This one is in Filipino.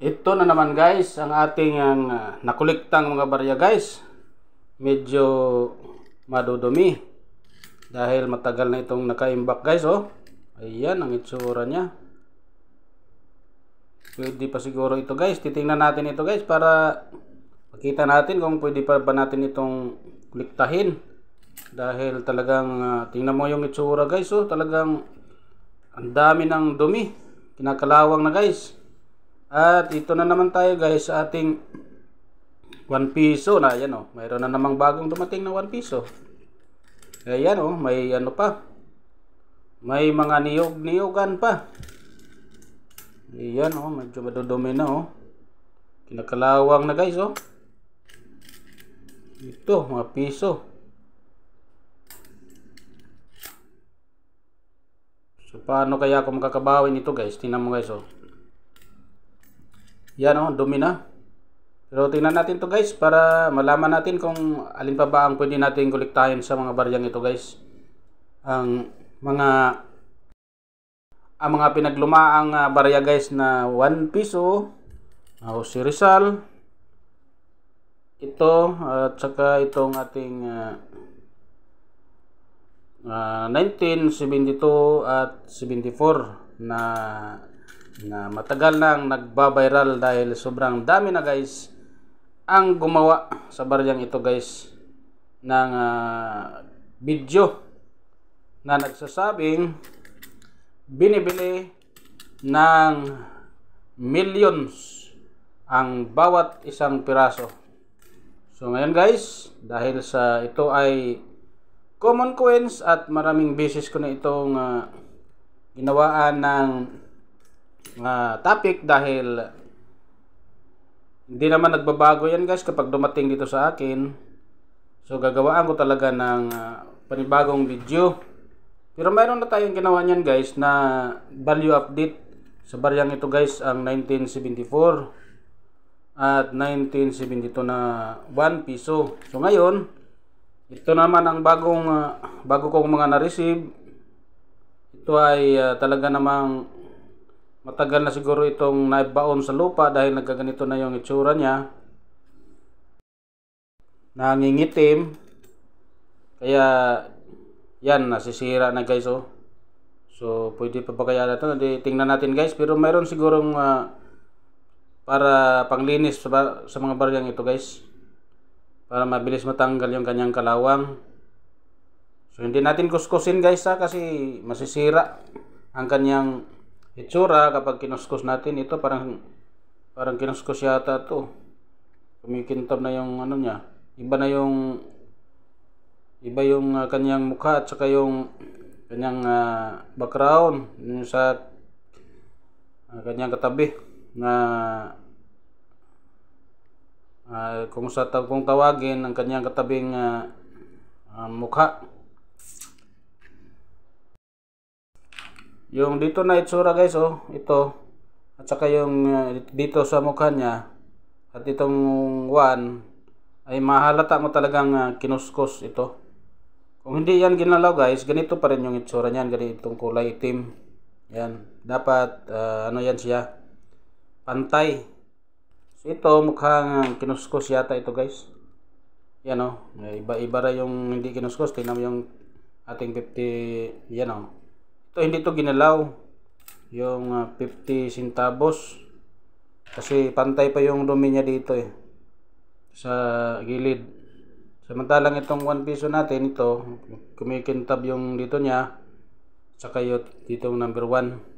Ito na naman guys ang ating nakuliktang mga barya guys. Medyo madudumi dahil matagal na itong nakaimbak guys. Oh, ayan ang itsura niya. Pwede pa siguro ito guys. Titingnan natin ito guys para makita natin kung pwede pa ba natin itong kuliktahin. Dahil talagang tingnan mo yung itsura guys. Oh, talagang ang dami ng dumi. Kinakalawang na guys. At ito na naman tayo guys sa ating 1 piso na. Ayan oh, mayroon na namang bagong dumating na 1 piso. Ayan oh, may ano pa. May mga niyog-niyogan pa. Ayan oh, medyo madudumi na oh. Kinakalawang na guys oh. Ito, mga piso. So paano kaya ako makakabawi nito guys? Tingnan mo guys oh. Yan oh, dumi na. Pero tingnan natin to guys para malaman natin kung alin pa ba ang pwede natin kolektahin sa mga baryang ito guys. Ang mga pinaglumaang barya guys na 1 piso, Jose Rizal, ito at saka itong ating 1972 at 74 na matagal nang nagba-viral dahil sobrang dami na guys ang gumawa sa baryang ito guys ng video na nagsasabing binibili ng millions ang bawat isang piraso. So ngayon guys, dahil sa ito ay common coins at maraming beses ko na itong ginawaan ng topic dahil hindi naman nagbabago yan guys kapag dumating dito sa akin. So gagawaan ko talaga ng panibagong video. Pero mayroon na tayong ginawa niyan guys na value update sa baryang ito guys, ang 1974 at 1972 na 1 piso. So ngayon, ito naman ang bago kong mga na-receive. Ito ay talaga namang matagal na siguro itong naibaon sa lupa dahil nagkaganito na yung itsura niya. Nangingitim. Kaya yan, nasisira na guys oh. So pwede pa ba kaya na ito? Tingnan natin guys. Pero mayroon sigurong para panglinis sa mga baryang ito guys. Para mabilis matanggal yung kanyang kalawang. So hindi natin kuskusin guys kasi masisira ang kanyang itsura kapag kinuskus natin. Ito parang kinuskus yata to. Kumikintab na yung ano niya. Iba yung kanyang mukha at saka yung kanyang background yung sa kanyang katabi na kung tawagin ang kanyang katabing mukha. Yung dito na itsura guys oh, ito at saka yung dito sa mukha niya at itong 1 ay mahalata mo talagang kinuskus ito. Kung hindi yan ginalaw guys, ganito pa rin yung itsura niyan, ganitong kulay itim. Yan, dapat ano yan siya, pantay. So ito mukhang kinuskus yata ito guys. Yan oh, iba ra yung hindi kinuskus. Tingnan mo yung ating 50, yan oh. Ito hindi to ginalaw yung 50 centavos kasi pantay pa yung dumi niya dito eh sa gilid. Samantalang itong 1 piso natin, ito kumikintab yung dito niya saka yung ditong number 1.